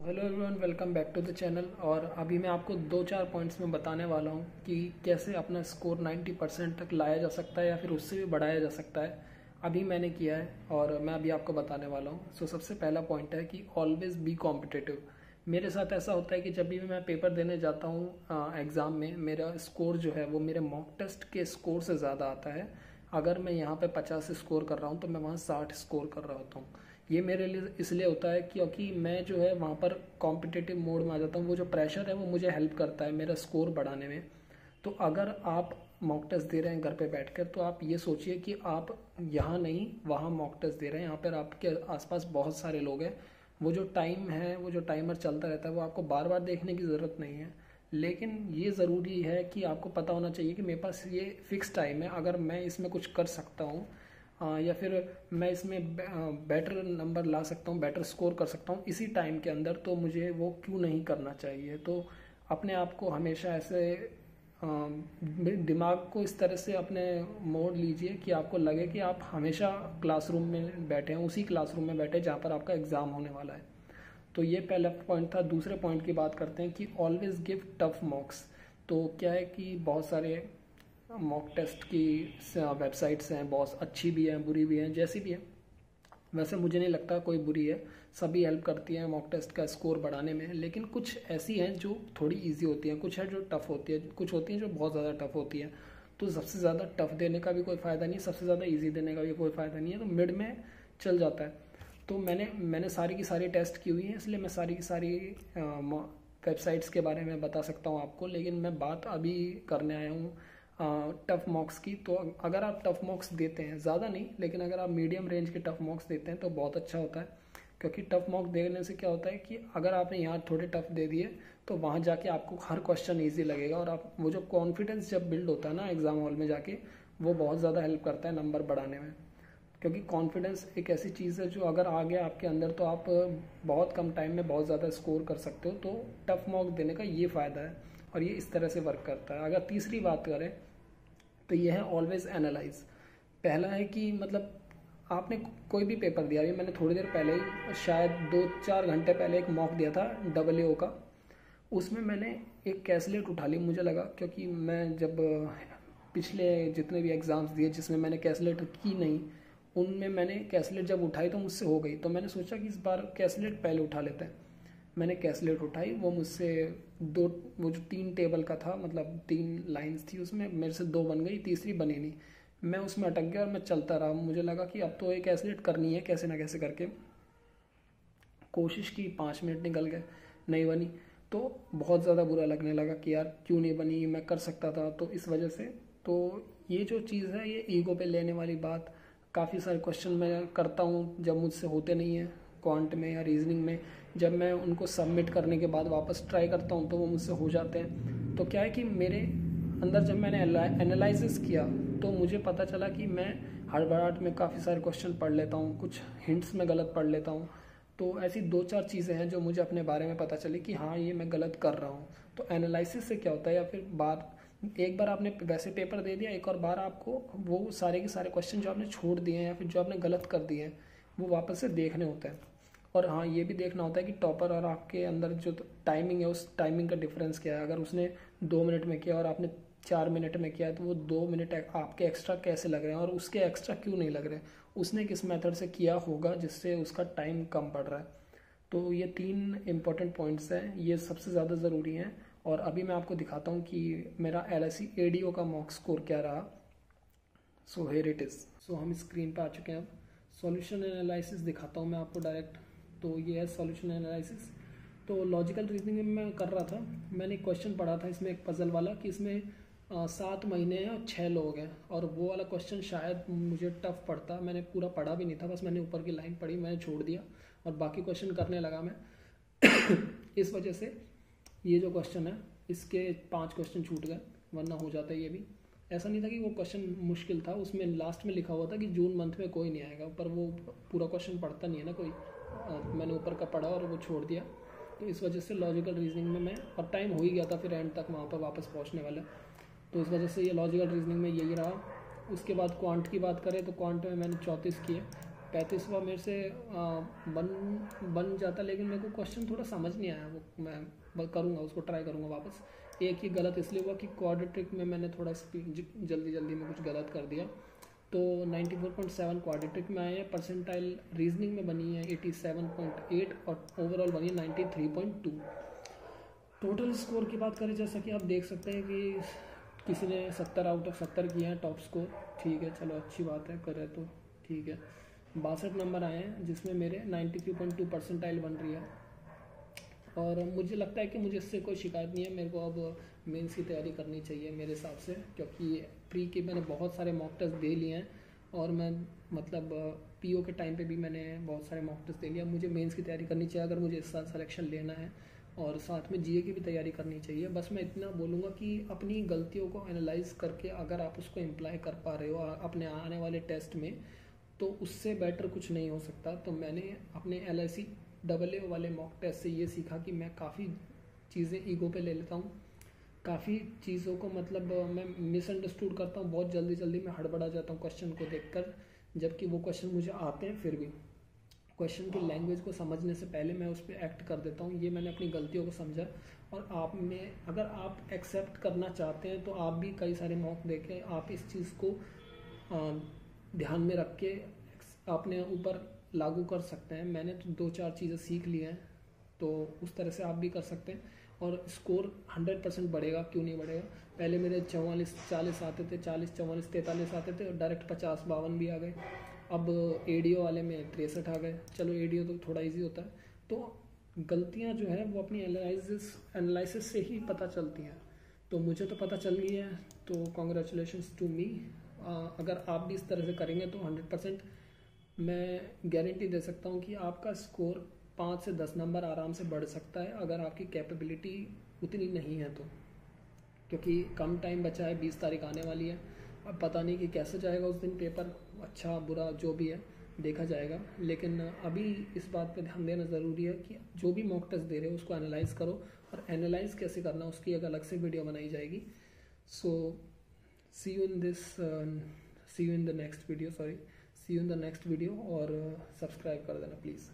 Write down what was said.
Hello everyone, welcome back to the channel. और अभी मैं आपको दो चार पॉइंट्स में बताने वाला हूँ कि कैसे अपना स्कोर 90% तक लाया जा सकता है या फिर उससे भी बढ़ाया जा सकता है। अभी मैंने किया है और मैं अभी आपको बताने वाला हूँ। सबसे पहला पॉइंट है कि ऑलवेज बी कॉम्पिटिटिव। मेरे साथ ऐसा होता है कि जब भी मैं पेपर देने जाता हूँ एग्ज़ाम में, मेरा स्कोर जो है वो मेरे मॉक टेस्ट के स्कोर से ज़्यादा आता है। अगर मैं यहाँ पे 50 स्कोर कर रहा हूँ तो मैं वहाँ 60 स्कोर कर रहा होता हूँ। ये मेरे लिए इसलिए होता है क्योंकि मैं जो है वहाँ पर कॉम्पिटिटिव मोड में आ जाता हूँ। वो जो प्रेशर है वो मुझे हेल्प करता है मेरा स्कोर बढ़ाने में। तो अगर आप मॉक टेस्ट दे रहे हैं घर पे बैठकर, तो आप ये सोचिए कि आप यहाँ नहीं वहाँ मॉक टेस्ट दे रहे हैं। यहाँ पर आपके आसपास बहुत सारे लोग हैं। वो जो टाइम है, वो जो टाइमर चलता रहता है, वो आपको बार बार देखने की ज़रूरत नहीं है। लेकिन ये ज़रूरी है कि आपको पता होना चाहिए कि मेरे पास ये फिक्स टाइम है। अगर मैं इसमें कुछ कर सकता हूँ या फिर मैं इसमें बेटर नंबर ला सकता हूँ, बेटर स्कोर कर सकता हूँ इसी टाइम के अंदर, तो मुझे वो क्यों नहीं करना चाहिए। तो अपने आप को हमेशा ऐसे दिमाग को इस तरह से अपने मोड़ लीजिए कि आपको लगे कि आप हमेशा क्लासरूम में बैठे हैं, उसी क्लासरूम में बैठे जहाँ पर आपका एग्ज़ाम होने वाला है। तो ये पहला पॉइंट था। दूसरे पॉइंट की बात करते हैं कि ऑलवेज गिव टफ मॉक्स। तो क्या है कि बहुत सारे मॉक टेस्ट की वेबसाइट्स हैं, बहुत अच्छी भी हैं, बुरी भी हैं, जैसी भी है। वैसे मुझे नहीं लगता कोई बुरी है, सभी हेल्प करती हैं मॉक टेस्ट का स्कोर बढ़ाने में। लेकिन कुछ ऐसी हैं जो थोड़ी इजी होती हैं, कुछ है जो टफ़ होती है, कुछ होती हैं जो बहुत ज़्यादा टफ़ होती हैं। तो सबसे ज़्यादा टफ़ देने का भी कोई फ़ायदा नहीं, सबसे ज़्यादा ईजी देने का भी कोई फ़ायदा नहीं है, तो मिड में चल जाता है। तो मैंने सारी की सारी टेस्ट की हुई हैं, इसलिए मैं सारी की सारी वेबसाइट्स के बारे में बता सकता हूँ आपको। लेकिन मैं बात अभी करने आया हूँ टफ मॉक्स की। तो अगर आप टफ मॉक्स देते हैं, ज़्यादा नहीं लेकिन अगर आप मीडियम रेंज के टफ मॉक्स देते हैं तो बहुत अच्छा होता है। क्योंकि टफ मॉक देने से क्या होता है कि अगर आपने यहाँ थोड़े टफ दे दिए तो वहाँ जाके आपको हर क्वेश्चन ईजी लगेगा, और आप वो जो कॉन्फिडेंस जब बिल्ड होता है ना एग्जाम हॉल में जाके, वो बहुत ज़्यादा हेल्प करता है नंबर बढ़ाने में। क्योंकि कॉन्फिडेंस एक ऐसी चीज़ है जो अगर आ गया आपके अंदर तो आप बहुत कम टाइम में बहुत ज़्यादा स्कोर कर सकते हो। तो टफ मॉक देने का ये फ़ायदा है और ये इस तरह से वर्क करता है। अगर तीसरी बात करें तो ये है ऑलवेज एनालाइज। पहला है कि मतलब आपने कोई भी पेपर दिया, अभी मैंने थोड़ी देर पहले ही, शायद 2-4 घंटे पहले एक मॉक दिया था AA का। उसमें मैंने एक कैसलेट उठा ली। मुझे लगा, क्योंकि मैं जब पिछले जितने भी एग्ज़ाम्स दिए जिसमें मैंने कैसलेट की नहीं, उनमें मैंने कैसलेट जब उठाई तो मुझसे हो गई। तो मैंने सोचा कि इस बार कैसलेट पहले उठा लेते हैं। मैंने कैसलेट उठाई, वो मुझसे वो जो 3 टेबल का था, मतलब 3 लाइंस थी, उसमें मेरे से 2 बन गई, तीसरी बनी नहीं। मैं उसमें अटक गया और मैं चलता रहा। मुझे लगा कि अब तो एक कैसलेट करनी है कैसे ना कैसे करके। कोशिश की, 5 मिनट निकल गए, नहीं बनी। तो बहुत ज़्यादा बुरा लगने लगा कि यार क्यों नहीं बनी, मैं कर सकता था। तो इस वजह से, तो ये जो चीज़ है, ये ईगो पे लेने वाली बात। काफ़ी सारे क्वेश्चन मैं करता हूँ जब मुझसे होते नहीं हैं, क्वांट में या रीजनिंग में, जब मैं उनको सबमिट करने के बाद वापस ट्राई करता हूँ तो वो मुझसे हो जाते हैं। तो क्या है कि मेरे अंदर जब मैंने एनालिसिस किया तो मुझे पता चला कि मैं हड़बड़ाहट में काफ़ी सारे क्वेश्चन पढ़ लेता हूँ, कुछ हिंट्स में गलत पढ़ लेता हूँ। तो ऐसी 2-4 चीज़ें हैं जो मुझे अपने बारे में पता चली कि हाँ, ये मैं गलत कर रहा हूँ। तो एनालिसिस से क्या होता है, या फिर एक बार आपने वैसे पेपर दे दिया, एक और बार आपको वो सारे के सारे क्वेश्चन जो आपने छोड़ दिए हैं या फिर जो आपने गलत कर दिए हैं, वो वापस से देखने होते हैं। और हाँ, ये भी देखना होता है कि टॉपर और आपके अंदर जो टाइमिंग है, उस टाइमिंग का डिफरेंस क्या है। अगर उसने 2 मिनट में किया और आपने 4 मिनट में किया है, तो वो 2 मिनट आपके एक्स्ट्रा कैसे लग रहे हैं और उसके एक्स्ट्रा क्यों नहीं लग रहे, उसने किस मेथड से किया होगा जिससे उसका टाइम कम पड़ रहा है। तो ये 3 इम्पॉर्टेंट पॉइंट्स हैं, ये सबसे ज़्यादा ज़रूरी हैं। और अभी मैं आपको दिखाता हूँ कि मेरा LSE ADO का मॉक स्कोर क्या रहा। So here it is. So हम स्क्रीन पे आ चुके हैं। अब सॉल्यूशन एनालिसिस दिखाता हूँ मैं आपको डायरेक्ट। तो ये है सॉल्यूशन एनालिसिस। तो लॉजिकल रीजनिंग में मैं कर रहा था, मैंने एक क्वेश्चन पढ़ा था इसमें, एक पजल वाला, कि इसमें 7 महीने हैं और 6 लोग हैं। और वो वाला क्वेश्चन शायद मुझे टफ पड़ता, मैंने पूरा पढ़ा भी नहीं था, बस मैंने ऊपर की लाइन पढ़ी, मैंने छोड़ दिया और बाकी क्वेश्चन करने लगा मैं। इस वजह से ये जो क्वेश्चन है, इसके 5 क्वेश्चन छूट गए, वरना हो जाता है ये भी। ऐसा नहीं था कि वो क्वेश्चन मुश्किल था, उसमें लास्ट में लिखा हुआ था कि जून मंथ में कोई नहीं आएगा, पर वो पूरा क्वेश्चन पढ़ता नहीं है ना कोई। मैंने ऊपर का पढ़ा और वो छोड़ दिया। तो इस वजह से लॉजिकल रीजनिंग में मैं, और टाइम हो ही गया था फिर एंड तक वहाँ पर वापस पहुँचने वाला। तो इस वजह से ये लॉजिकल रीजनिंग में यही रहा। उसके बाद क्वांट की बात करें तो क्वांट में मैंने 34 किए, 35वां मेरे से बन जाता, लेकिन मेरे को क्वेश्चन थोड़ा समझ नहीं आया, वो मैं करूँगा, उसको ट्राई करूँगा वापस। एक ही गलत इसलिए हुआ कि क्वाड्रेटिक में मैंने थोड़ा जल्दी में कुछ गलत कर दिया। तो 94.7 क्वाड्रेटिक में आए हैं। परसेंटाइल रीजनिंग में बनी है 87.8 और ओवरऑल बनी है 93.2। टोटल स्कोर की बात करें, जैसा कि आप देख सकते हैं कि किसी ने 70 आउट ऑफ 70 किए हैं टॉप स्कोर। ठीक है, चलो अच्छी बात है, करे तो ठीक है। 62 नंबर आए हैं जिसमें मेरे 93.2 परसेंटाइल बन रही है। और मुझे लगता है कि मुझे इससे कोई शिकायत नहीं है। मेरे को अब मेंस की तैयारी करनी चाहिए मेरे हिसाब से, क्योंकि प्री के मैंने बहुत सारे मॉक टेस्ट दे लिए हैं और मैं मतलब पीओ के टाइम पे भी मैंने बहुत सारे मॉक टेस्ट दे लिया। मुझे मेंस की तैयारी करनी चाहिए अगर मुझे इस साल सिलेक्शन लेना है, और साथ में जीए की भी तैयारी करनी चाहिए। बस मैं इतना बोलूँगा कि अपनी गलतियों को एनालाइज करके अगर आप उसको इम्प्लाई कर पा रहे हो अपने आने वाले टेस्ट में, तो उससे बेटर कुछ नहीं हो सकता। तो मैंने अपने LIC AA वाले मॉक टेस्ट से ये सीखा कि मैं काफ़ी चीज़ें ईगो पे ले लेता हूँ, काफ़ी चीज़ों को मतलब मैं मिसअंडरस्टूड करता हूँ, बहुत जल्दी मैं हड़बड़ा जाता हूँ क्वेश्चन को देखकर, जबकि वो क्वेश्चन मुझे आते हैं, फिर भी क्वेश्चन की लैंग्वेज को समझने से पहले मैं उस पर एक्ट कर देता हूँ। ये मैंने अपनी गलतियों को समझा, और आप में अगर आप एक्सेप्ट करना चाहते हैं तो आप भी कई सारे मॉक देखें, आप इस चीज़ को ध्यान में रख के अपने ऊपर लागू कर सकते हैं। मैंने तो 2-4 चीज़ें सीख ली हैं, तो उस तरह से आप भी कर सकते हैं और स्कोर 100% बढ़ेगा। क्यों नहीं बढ़ेगा? पहले मेरे 44-40 आते थे, 40-44-43 आते थे और डायरेक्ट 50-52 भी आ गए। अब एडीओ वाले में 63 आ गए। चलो एडीओ तो थोड़ा इजी होता है। तो गलतियां जो है वो अपनी एनालिसिस से ही पता चलती हैं। तो मुझे तो पता चल गई है, तो कॉन्ग्रेचुलेशंस टू मी। अगर आप भी इस तरह से करेंगे तो 100% मैं गारंटी दे सकता हूँ कि आपका स्कोर 5 से 10 नंबर आराम से बढ़ सकता है, अगर आपकी कैपेबिलिटी उतनी नहीं है तो। क्योंकि कम टाइम बचा है, 20 तारीख आने वाली है। अब पता नहीं कि कैसे जाएगा उस दिन पेपर, अच्छा बुरा जो भी है देखा जाएगा। लेकिन अभी इस बात पे ध्यान देना ज़रूरी है कि जो भी मॉक टेस्ट दे रहे हो उसको एनालाइज करो, और एनालाइज कैसे करना उसकी एक अलग से वीडियो बनाई जाएगी। So see you in the next video, और सब्सक्राइब कर देना प्लीज़।